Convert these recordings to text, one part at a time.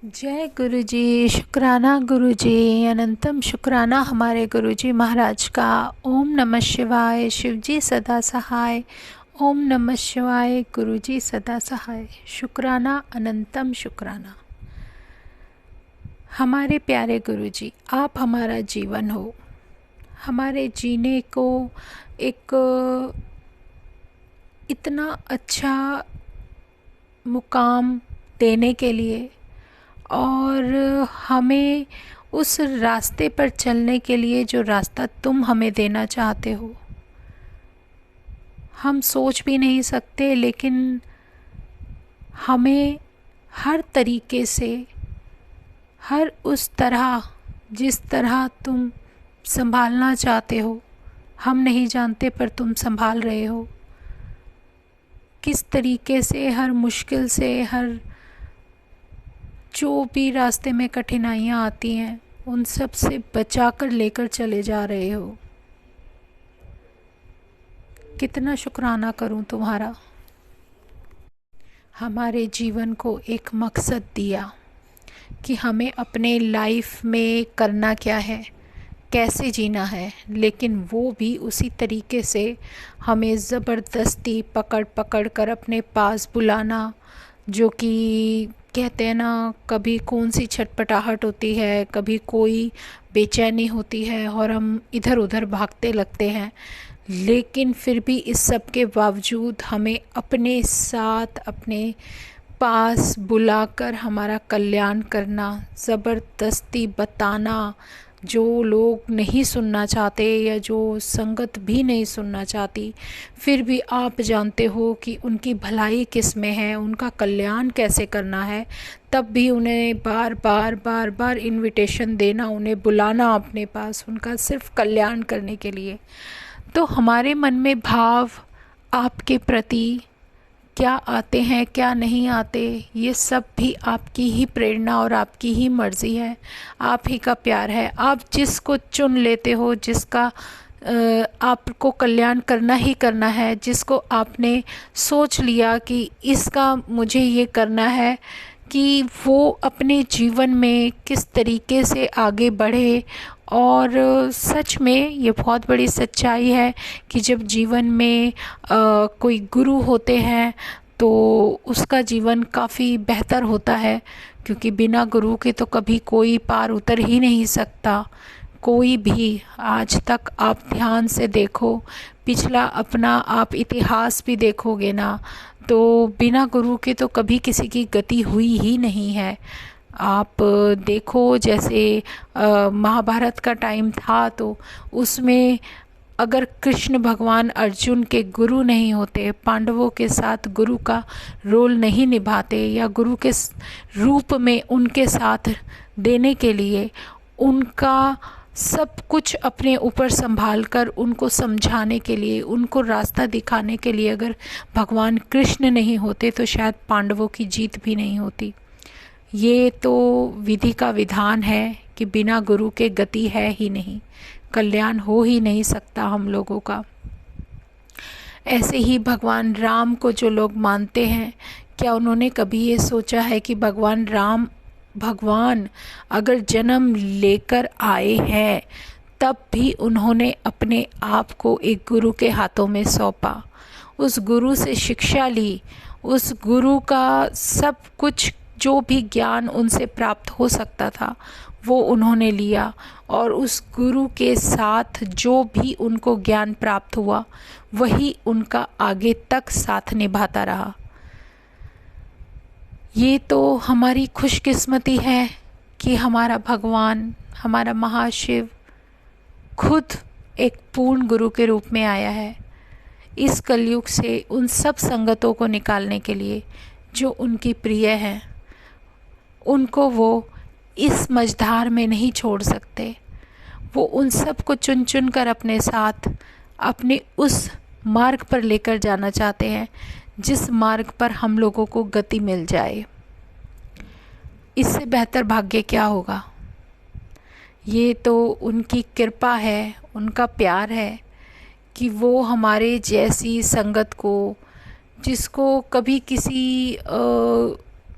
जय गुरु जी। शुक्राना गुरु जी, अनंतम शुक्राना हमारे गुरु जी महाराज का। ओम नमः शिवाय। शिव जी सदा सहाय। ओम नमः शिवाय। गुरु जी सदा सहाय। शुक्राना अनंतम शुक्राना। हमारे प्यारे गुरु जी, आप हमारा जीवन हो। हमारे जीने को एक इतना अच्छा मुकाम देने के लिए और हमें उस रास्ते पर चलने के लिए जो रास्ता तुम हमें देना चाहते हो, हम सोच भी नहीं सकते। लेकिन हमें हर तरीके से, हर उस तरह जिस तरह तुम संभालना चाहते हो, हम नहीं जानते पर तुम संभाल रहे हो। किस तरीके से हर मुश्किल से, हर जो भी रास्ते में कठिनाइयाँ आती हैं, उन सब से बचा कर लेकर चले जा रहे हो। कितना शुक्राना करूं तुम्हारा। हमारे जीवन को एक मकसद दिया कि हमें अपने लाइफ में करना क्या है, कैसे जीना है, लेकिन वो भी उसी तरीके से हमें ज़बरदस्ती पकड़ पकड़ कर अपने पास बुलाना। जो कि कहते हैं ना, कभी कौन सी छटपटाहट होती है, कभी कोई बेचैनी होती है और हम इधर उधर भागते लगते हैं। लेकिन फिर भी इस सब के बावजूद हमें अपने साथ, अपने पास बुलाकर हमारा कल्याण करना, ज़बरदस्ती बताना। जो लोग नहीं सुनना चाहते या जो संगत भी नहीं सुनना चाहती, फिर भी आप जानते हो कि उनकी भलाई किस में है, उनका कल्याण कैसे करना है। तब भी उन्हें बार बार बार बार इनविटेशन देना, उन्हें बुलाना अपने पास, उनका सिर्फ कल्याण करने के लिए। तो हमारे मन में भाव आपके प्रति क्या आते हैं, क्या नहीं आते, ये सब भी आपकी ही प्रेरणा और आपकी ही मर्ज़ी है, आप ही का प्यार है। आप जिसको चुन लेते हो, जिसका आपको कल्याण करना ही करना है, जिसको आपने सोच लिया कि इसका मुझे ये करना है, कि वो अपने जीवन में किस तरीके से आगे बढ़े। और सच में ये बहुत बड़ी सच्चाई है कि जब जीवन में कोई गुरु होते हैं तो उसका जीवन काफ़ी बेहतर होता है, क्योंकि बिना गुरु के तो कभी कोई पार उतर ही नहीं सकता। कोई भी आज तक आप ध्यान से देखो, पिछला अपना आप इतिहास भी देखोगे ना, तो बिना गुरु के तो कभी किसी की गति हुई ही नहीं है। आप देखो, जैसे महाभारत का टाइम था तो उसमें अगर कृष्ण भगवान अर्जुन के गुरु नहीं होते, पांडवों के साथ गुरु का रोल नहीं निभाते, या गुरु के रूप में उनके साथ देने के लिए उनका सब कुछ अपने ऊपर संभाल कर, उनको समझाने के लिए, उनको रास्ता दिखाने के लिए अगर भगवान कृष्ण नहीं होते तो शायद पांडवों की जीत भी नहीं होती। ये तो विधि का विधान है कि बिना गुरु के गति है ही नहीं, कल्याण हो ही नहीं सकता हम लोगों का। ऐसे ही भगवान राम को जो लोग मानते हैं, क्या उन्होंने कभी ये सोचा है कि भगवान राम, भगवान अगर जन्म लेकर आए हैं तब भी उन्होंने अपने आप को एक गुरु के हाथों में सौंपा, उस गुरु से शिक्षा ली, उस गुरु का सब कुछ जो भी ज्ञान उनसे प्राप्त हो सकता था वो उन्होंने लिया, और उस गुरु के साथ जो भी उनको ज्ञान प्राप्त हुआ वही उनका आगे तक साथ निभाता रहा। ये तो हमारी खुशकिस्मती है कि हमारा भगवान, हमारा महाशिव खुद एक पूर्ण गुरु के रूप में आया है इस कलयुग से उन सब संगतों को निकालने के लिए जो उनकी प्रिय हैं। उनको वो इस मझधार में नहीं छोड़ सकते। वो उन सब को चुन चुन कर अपने साथ, अपने उस मार्ग पर लेकर जाना चाहते हैं जिस मार्ग पर हम लोगों को गति मिल जाए। इससे बेहतर भाग्य क्या होगा। ये तो उनकी कृपा है, उनका प्यार है कि वो हमारे जैसी संगत को, जिसको कभी किसी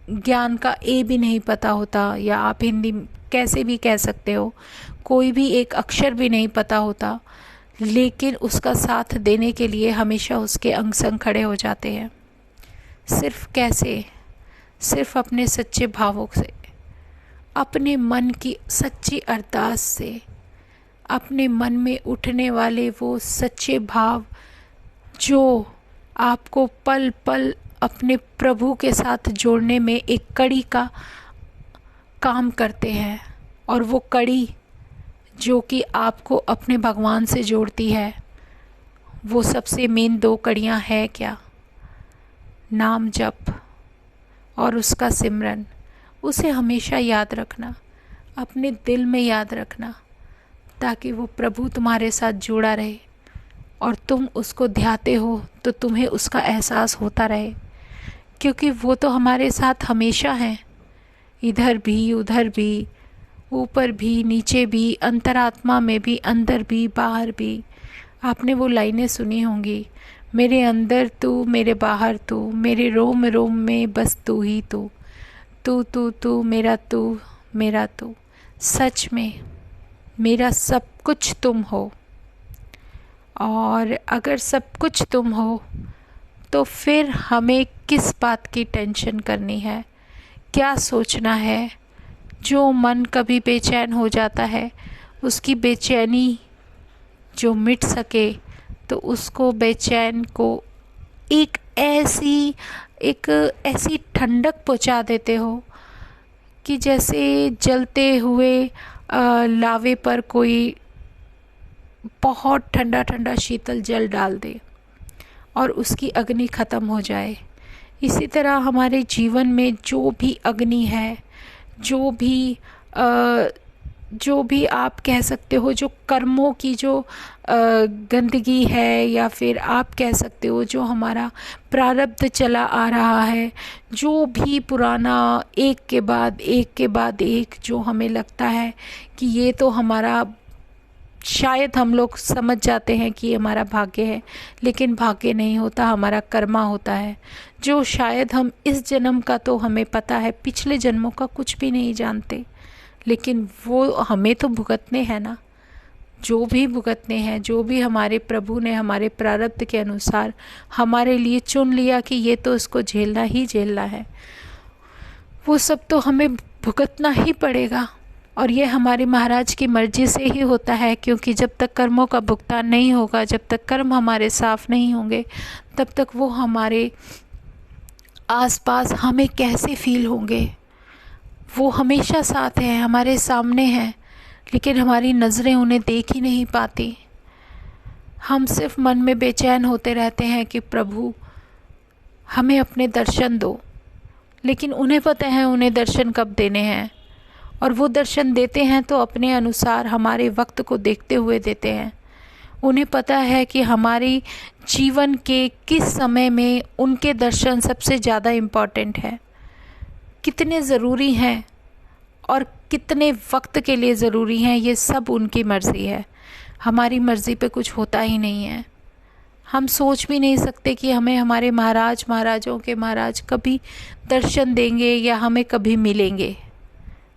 ज्ञान का ए भी नहीं पता होता, या आप हिंदी कैसे भी कह सकते हो, कोई भी एक अक्षर भी नहीं पता होता, लेकिन उसका साथ देने के लिए हमेशा उसके अंग संग खड़े हो जाते हैं। सिर्फ कैसे? सिर्फ अपने सच्चे भावों से, अपने मन की सच्ची अरदास से, अपने मन में उठने वाले वो सच्चे भाव जो आपको पल पल अपने प्रभु के साथ जोड़ने में एक कड़ी का काम करते हैं। और वो कड़ी जो कि आपको अपने भगवान से जोड़ती है, वो सबसे मेन 2 कड़ियाँ है क्या? नाम जप और उसका सिमरन। उसे हमेशा याद रखना, अपने दिल में याद रखना, ताकि वो प्रभु तुम्हारे साथ जुड़ा रहे और तुम उसको ध्याते हो तो तुम्हें उसका एहसास होता रहे, क्योंकि वो तो हमारे साथ हमेशा हैं, इधर भी उधर भी, ऊपर भी नीचे भी, अंतरात्मा में भी, अंदर भी बाहर भी। आपने वो लाइनें सुनी होंगी, मेरे अंदर तू मेरे बाहर तू, मेरे रोम रोम में बस तू ही तू, तू तू तू मेरा तू मेरा तू। सच में मेरा सब कुछ तुम हो, और अगर सब कुछ तुम हो तो फिर हमें किस बात की टेंशन करनी है, क्या सोचना है? जो मन कभी बेचैन हो जाता है, उसकी बेचैनी जो मिट सके तो उसको बेचैन को एक ऐसी ठंडक पहुंचा देते हो कि जैसे जलते हुए लावे पर कोई बहुत ठंडा ठंडा शीतल जल डाल दे और उसकी अग्नि ख़त्म हो जाए। इसी तरह हमारे जीवन में जो भी अग्नि है, जो भी आप कह सकते हो, जो कर्मों की जो गंदगी है, या फिर आप कह सकते हो जो हमारा प्रारब्ध चला आ रहा है, जो भी पुराना एक के बाद एक जो हमें लगता है कि ये तो हमारा, शायद हम लोग समझ जाते हैं कि हमारा भाग्य है, लेकिन भाग्य नहीं होता, हमारा कर्मा होता है। जो शायद हम इस जन्म का तो हमें पता है, पिछले जन्मों का कुछ भी नहीं जानते, लेकिन वो हमें तो भुगतने हैं ना। जो भी भुगतने हैं, जो भी हमारे प्रभु ने हमारे प्रारब्ध के अनुसार हमारे लिए चुन लिया कि ये तो इसको झेलना ही झेलना है, वो सब तो हमें भुगतना ही पड़ेगा। और ये हमारे महाराज की मर्जी से ही होता है, क्योंकि जब तक कर्मों का भुगतान नहीं होगा, जब तक कर्म हमारे साफ नहीं होंगे, तब तक वो हमारे आसपास हमें कैसे फील होंगे। वो हमेशा साथ हैं, हमारे सामने हैं, लेकिन हमारी नज़रें उन्हें देख ही नहीं पाती। हम सिर्फ मन में बेचैन होते रहते हैं कि प्रभु हमें अपने दर्शन दो, लेकिन उन्हें पता है उन्हें दर्शन कब देने हैं, और वो दर्शन देते हैं तो अपने अनुसार हमारे वक्त को देखते हुए देते हैं। उन्हें पता है कि हमारी जीवन के किस समय में उनके दर्शन सबसे ज़्यादा इम्पॉर्टेंट है, कितने ज़रूरी हैं और कितने वक्त के लिए ज़रूरी हैं। ये सब उनकी मर्ज़ी है, हमारी मर्ज़ी पे कुछ होता ही नहीं है। हम सोच भी नहीं सकते कि हमें हमारे महाराजों के महाराज कभी दर्शन देंगे या हमें कभी मिलेंगे।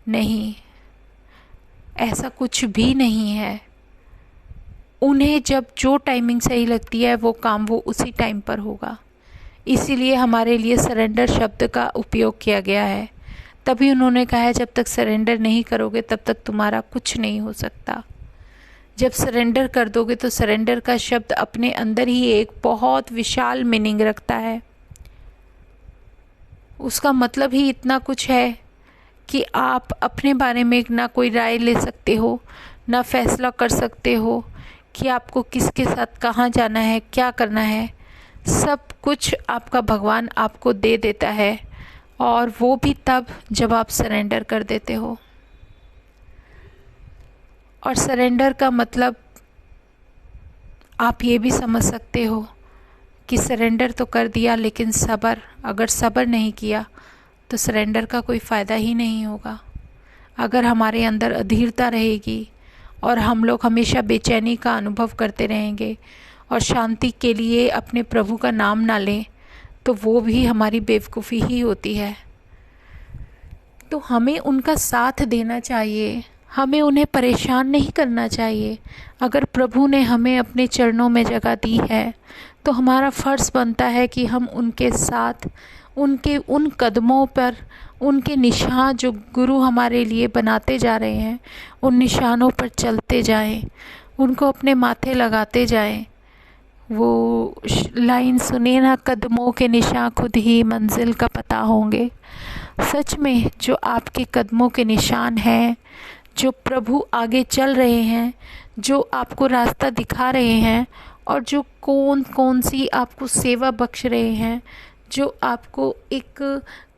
नहीं, ऐसा कुछ भी नहीं है। उन्हें जब जो टाइमिंग सही लगती है वो काम वो उसी टाइम पर होगा। इसीलिए हमारे लिए सरेंडर शब्द का उपयोग किया गया है। तभी उन्होंने कहा है जब तक सरेंडर नहीं करोगे तब तक तुम्हारा कुछ नहीं हो सकता। जब सरेंडर कर दोगे तो सरेंडर का शब्द अपने अंदर ही एक बहुत विशाल मीनिंग रखता है। उसका मतलब ही इतना कुछ है कि आप अपने बारे में ना कोई राय ले सकते हो, ना फैसला कर सकते हो कि आपको किसके साथ कहाँ जाना है, क्या करना है। सब कुछ आपका भगवान आपको दे देता है, और वो भी तब जब आप सरेंडर कर देते हो। और सरेंडर का मतलब आप ये भी समझ सकते हो कि सरेंडर तो कर दिया, लेकिन अगर सब्र नहीं किया तो सरेंडर का कोई फ़ायदा ही नहीं होगा। अगर हमारे अंदर अधीरता रहेगी और हम लोग हमेशा बेचैनी का अनुभव करते रहेंगे और शांति के लिए अपने प्रभु का नाम ना लें, तो वो भी हमारी बेवकूफ़ी ही होती है। तो हमें उनका साथ देना चाहिए, हमें उन्हें परेशान नहीं करना चाहिए। अगर प्रभु ने हमें अपने चरणों में जगह दी है तो हमारा फ़र्ज़ बनता है कि हम उनके साथ, उनके उन कदमों पर, उनके निशान जो गुरु हमारे लिए बनाते जा रहे हैं, उन निशानों पर चलते जाएं, उनको अपने माथे लगाते जाएं। वो लाइन सुने ना, कदमों के निशान खुद ही मंजिल का पता होंगे। सच में जो आपके कदमों के निशान हैं, जो प्रभु आगे चल रहे हैं, जो आपको रास्ता दिखा रहे हैं, और जो कौन कौन सी आपको सेवा बख्श रहे हैं, जो आपको एक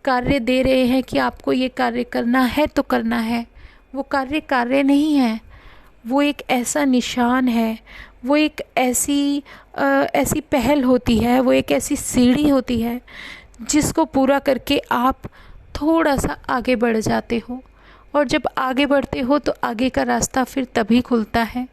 कार्य दे रहे हैं कि आपको ये कार्य करना है तो करना है, वो कार्य नहीं है, वो एक ऐसा निशान है, वो एक ऐसी पहल होती है, वो एक ऐसी सीढ़ी होती है जिसको पूरा करके आप थोड़ा सा आगे बढ़ जाते हो। और जब आगे बढ़ते हो तो आगे का रास्ता फिर तभी खुलता है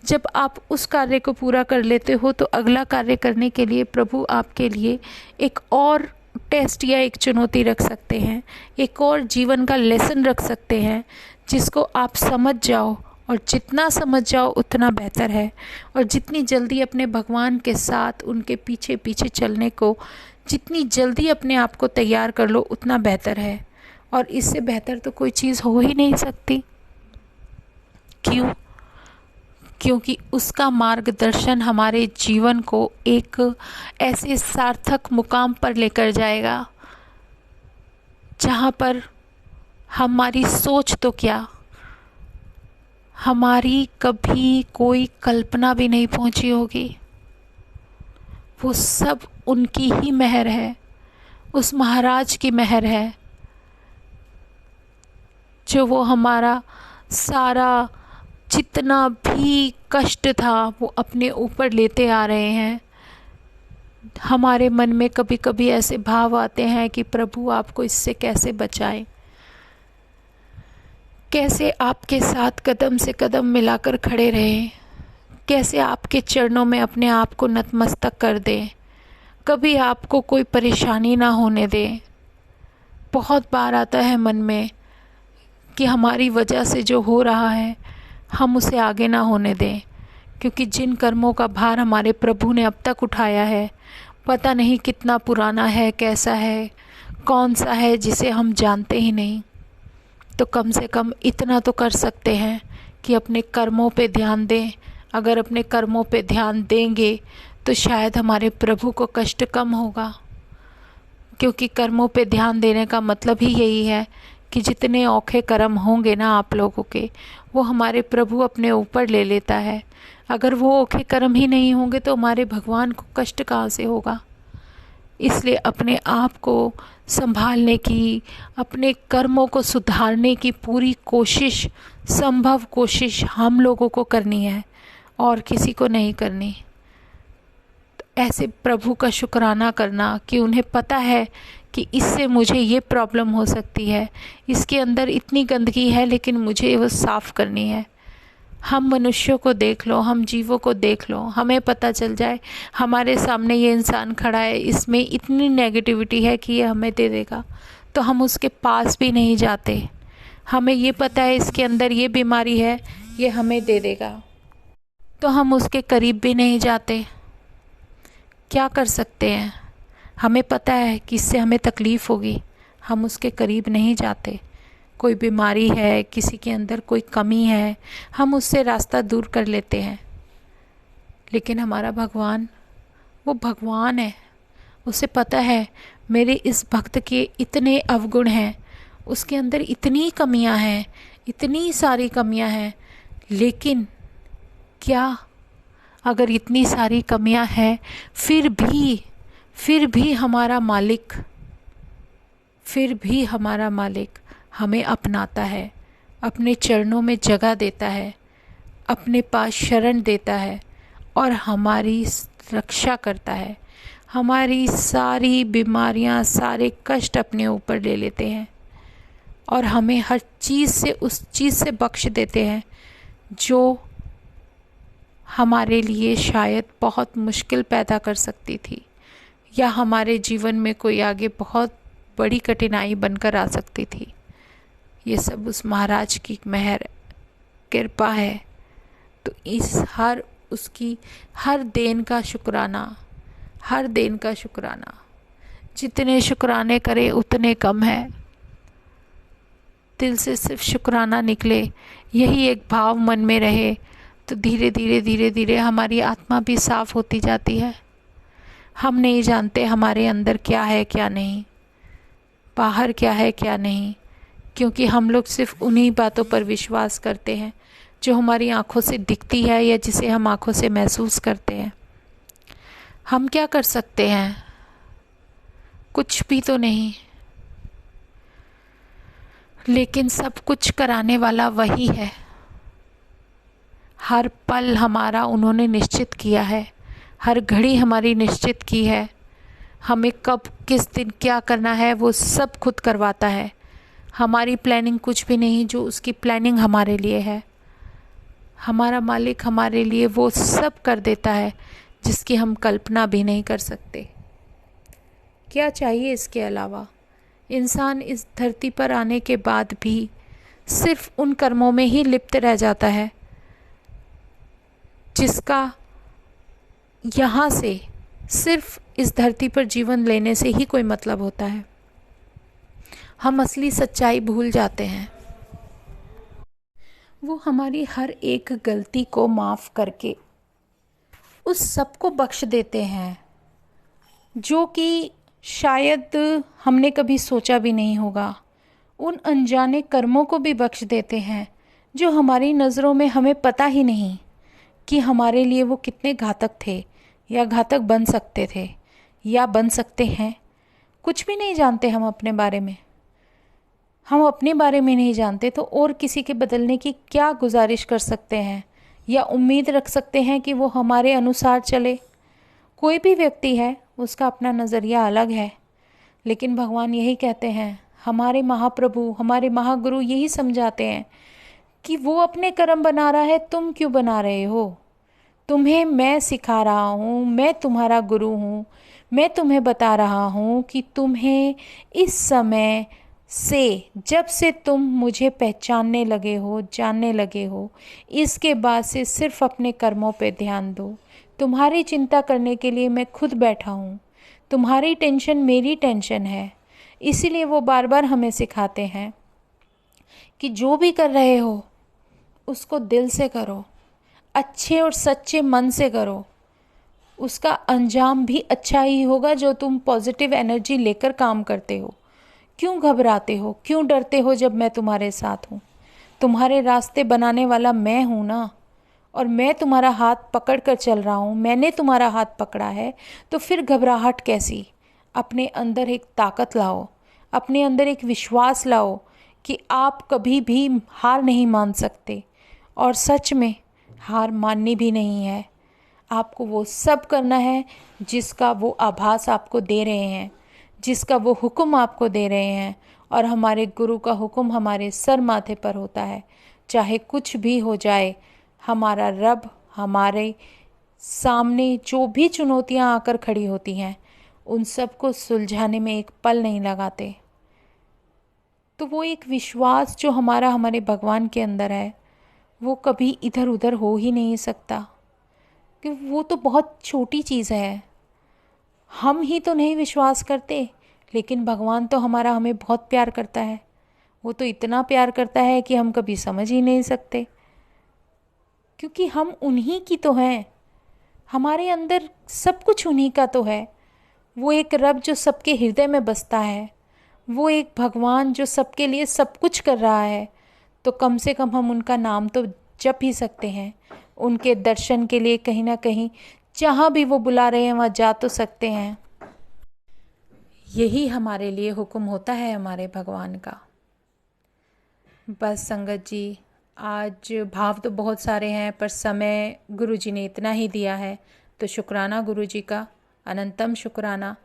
जब आप उस कार्य को पूरा कर लेते हो। तो अगला कार्य करने के लिए प्रभु आपके लिए एक और टेस्ट या एक चुनौती रख सकते हैं, एक और जीवन का लेसन रख सकते हैं, जिसको आप समझ जाओ, और जितना समझ जाओ उतना बेहतर है। और जितनी जल्दी अपने भगवान के साथ उनके पीछे पीछे चलने को, जितनी जल्दी अपने आप को तैयार कर लो उतना बेहतर है। और इससे बेहतर तो कोई चीज़ हो ही नहीं सकती। क्यों? क्योंकि उसका मार्गदर्शन हमारे जीवन को एक ऐसे सार्थक मुकाम पर लेकर जाएगा जहाँ पर हमारी सोच तो क्या, हमारी कभी कोई कल्पना भी नहीं पहुंची होगी। वो सब उनकी ही मेहर है, उस महाराज की मेहर है, जो वो हमारा सारा जितना भी कष्ट था वो अपने ऊपर लेते आ रहे हैं। हमारे मन में कभी कभी ऐसे भाव आते हैं कि प्रभु आपको इससे कैसे बचाएं, कैसे आपके साथ कदम से कदम मिलाकर खड़े रहें, कैसे आपके चरणों में अपने आप को नतमस्तक कर दें, कभी आपको कोई परेशानी ना होने दें। बहुत बार आता है मन में कि हमारी वजह से जो हो रहा है हम उसे आगे ना होने दें, क्योंकि जिन कर्मों का भार हमारे प्रभु ने अब तक उठाया है पता नहीं कितना पुराना है, कैसा है, कौन सा है जिसे हम जानते ही नहीं। तो कम से कम इतना तो कर सकते हैं कि अपने कर्मों पे ध्यान दें। अगर अपने कर्मों पे ध्यान देंगे तो शायद हमारे प्रभु को कष्ट कम होगा, क्योंकि कर्मों पे ध्यान देने का मतलब ही यही है कि जितने औखे कर्म होंगे ना आप लोगों के, वो हमारे प्रभु अपने ऊपर ले लेता है। अगर वो औखे कर्म ही नहीं होंगे तो हमारे भगवान को कष्ट कहाँ से होगा। इसलिए अपने आप को संभालने की, अपने कर्मों को सुधारने की पूरी कोशिश, संभव कोशिश हम लोगों को करनी है और किसी को नहीं करनी। ऐसे प्रभु का शुक्राना करना कि उन्हें पता है कि इससे मुझे ये प्रॉब्लम हो सकती है, इसके अंदर इतनी गंदगी है लेकिन मुझे वो साफ़ करनी है। हम मनुष्यों को देख लो, हम जीवों को देख लो, हमें पता चल जाए हमारे सामने ये इंसान खड़ा है, इसमें इतनी नेगेटिविटी है कि ये हमें दे देगा, तो हम उसके पास भी नहीं जाते। हमें ये पता है इसके अंदर ये बीमारी है, ये हमें दे देगा, तो हम उसके करीब भी नहीं जाते। क्या कर सकते हैं? हमें पता है कि इससे हमें तकलीफ़ होगी, हम उसके करीब नहीं जाते। कोई बीमारी है, किसी के अंदर कोई कमी है, हम उससे रास्ता दूर कर लेते हैं। लेकिन हमारा भगवान, वो भगवान है, उसे पता है मेरे इस भक्त के इतने अवगुण हैं, उसके अंदर इतनी कमियां हैं, इतनी सारी कमियां हैं। लेकिन क्या अगर इतनी सारी कमियां हैं फिर भी हमारा मालिक हमें अपनाता है, अपने चरणों में जगह देता है, अपने पास शरण देता है और हमारी रक्षा करता है। हमारी सारी बीमारियां, सारे कष्ट अपने ऊपर ले लेते हैं और हमें हर चीज़ से, उस चीज़ से बख्श देते हैं जो हमारे लिए शायद बहुत मुश्किल पैदा कर सकती थी, या हमारे जीवन में कोई आगे बहुत बड़ी कठिनाई बनकर आ सकती थी। ये सब उस महाराज की मेहर कृपा है। तो इस उसकी हर देन का शुक्राना, हर देन का शुक्राना, जितने शुक्राने करे उतने कम है। दिल से सिर्फ शुक्राना निकले, यही एक भाव मन में रहे, तो धीरे धीरे धीरे धीरे हमारी आत्मा भी साफ होती जाती है। हम नहीं जानते हमारे अंदर क्या है क्या नहीं, बाहर क्या है क्या नहीं, क्योंकि हम लोग सिर्फ उन्हीं बातों पर विश्वास करते हैं जो हमारी आंखों से दिखती है या जिसे हम आंखों से महसूस करते हैं। हम क्या कर सकते हैं? कुछ भी तो नहीं। लेकिन सब कुछ कराने वाला वही है। हर पल हमारा उन्होंने निश्चित किया है, हर घड़ी हमारी निश्चित की है। हमें कब किस दिन क्या करना है वो सब खुद करवाता है। हमारी प्लानिंग कुछ भी नहीं, जो उसकी प्लानिंग हमारे लिए है। हमारा मालिक हमारे लिए वो सब कर देता है जिसकी हम कल्पना भी नहीं कर सकते। क्या चाहिए इसके अलावा? इंसान इस धरती पर आने के बाद भी सिर्फ उन कर्मों में ही लिप्त रह जाता है जिसका यहाँ से सिर्फ इस धरती पर जीवन लेने से ही कोई मतलब होता है। हम असली सच्चाई भूल जाते हैं। वो हमारी हर एक गलती को माफ़ करके उस सब को बख्श देते हैं जो कि शायद हमने कभी सोचा भी नहीं होगा। उन अनजाने कर्मों को भी बख्श देते हैं जो हमारी नज़रों में हमें पता ही नहीं कि हमारे लिए वो कितने घातक थे या घातक बन सकते थे या बन सकते हैं। कुछ भी नहीं जानते हम अपने बारे में। हम अपने बारे में नहीं जानते तो और किसी के बदलने की क्या गुजारिश कर सकते हैं या उम्मीद रख सकते हैं कि वो हमारे अनुसार चले? कोई भी व्यक्ति है, उसका अपना नज़रिया अलग है, लेकिन भगवान यही कहते हैं, हमारे महाप्रभु, हमारे महागुरु यही समझाते हैं कि वो अपने कर्म बना रहा है, तुम क्यों बना रहे हो? तुम्हें मैं सिखा रहा हूँ, मैं तुम्हारा गुरु हूँ, मैं तुम्हें बता रहा हूँ कि तुम्हें इस समय से, जब से तुम मुझे पहचानने लगे हो, जानने लगे हो, इसके बाद से सिर्फ अपने कर्मों पे ध्यान दो। तुम्हारी चिंता करने के लिए मैं खुद बैठा हूँ। तुम्हारी टेंशन मेरी टेंशन है। इसीलिए वो बार बार हमें सिखाते हैं कि जो भी कर रहे हो उसको दिल से करो, अच्छे और सच्चे मन से करो। उसका अंजाम भी अच्छा ही होगा जो तुम पॉजिटिव एनर्जी लेकर काम करते हो। क्यों घबराते हो, क्यों डरते हो जब मैं तुम्हारे साथ हूँ? तुम्हारे रास्ते बनाने वाला मैं हूँ ना, और मैं तुम्हारा हाथ पकड़ कर चल रहा हूँ। मैंने तुम्हारा हाथ पकड़ा है, तो फिर घबराहट कैसी? अपने अंदर एक ताकत लाओ, अपने अंदर एक विश्वास लाओ कि आप कभी भी हार नहीं मान सकते, और सच में हार माननी भी नहीं है। आपको वो सब करना है जिसका वो आभास आपको दे रहे हैं, जिसका वो हुक्म आपको दे रहे हैं। और हमारे गुरु का हुक्म हमारे सर माथे पर होता है। चाहे कुछ भी हो जाए, हमारा रब हमारे सामने जो भी चुनौतियां आकर खड़ी होती हैं, उन सब को सुलझाने में एक पल नहीं लगाते। तो वो एक विश्वास जो हमारा हमारे भगवान के अंदर है, वो कभी इधर उधर हो ही नहीं सकता, कि वो तो बहुत छोटी चीज़ है। हम ही तो नहीं विश्वास करते, लेकिन भगवान तो हमारा हमें बहुत प्यार करता है। वो तो इतना प्यार करता है कि हम कभी समझ ही नहीं सकते, क्योंकि हम उन्हीं की तो हैं। हमारे अंदर सब कुछ उन्हीं का तो है। वो एक रब जो सबके हृदय में बसता है, वो एक भगवान जो सबके लिए सब कुछ कर रहा है, तो कम से कम हम उनका नाम तो जप ही सकते हैं। उनके दर्शन के लिए कहीं ना कहीं जहाँ भी वो बुला रहे हैं वहाँ जा तो सकते हैं। यही हमारे लिए हुक्म होता है हमारे भगवान का। बस संगत जी, आज भाव तो बहुत सारे हैं, पर समय गुरु जी ने इतना ही दिया है, तो शुक्राना गुरु जी का, अनंतम शुक्राना।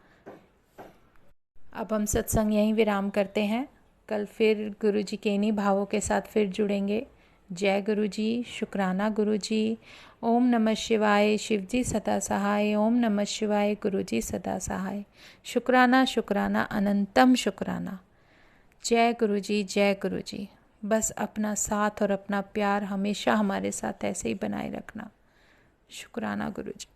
अब हम सत्संग यहीं विराम करते हैं। कल फिर गुरु जी के इन्हीं भावों के साथ फिर जुड़ेंगे। जय गुरु जी, शुक्राना गुरु जी। ओम नमः शिवाय, शिव जी सदा सहाय। ओम नमः शिवाय, गुरु जी सदा सहाय। शुक्राना शुक्राना, अनंतम शुक्राना। जय गुरु जी, जय गुरु जी। बस अपना साथ और अपना प्यार हमेशा हमारे साथ ऐसे ही बनाए रखना। शुक्राना गुरु जी।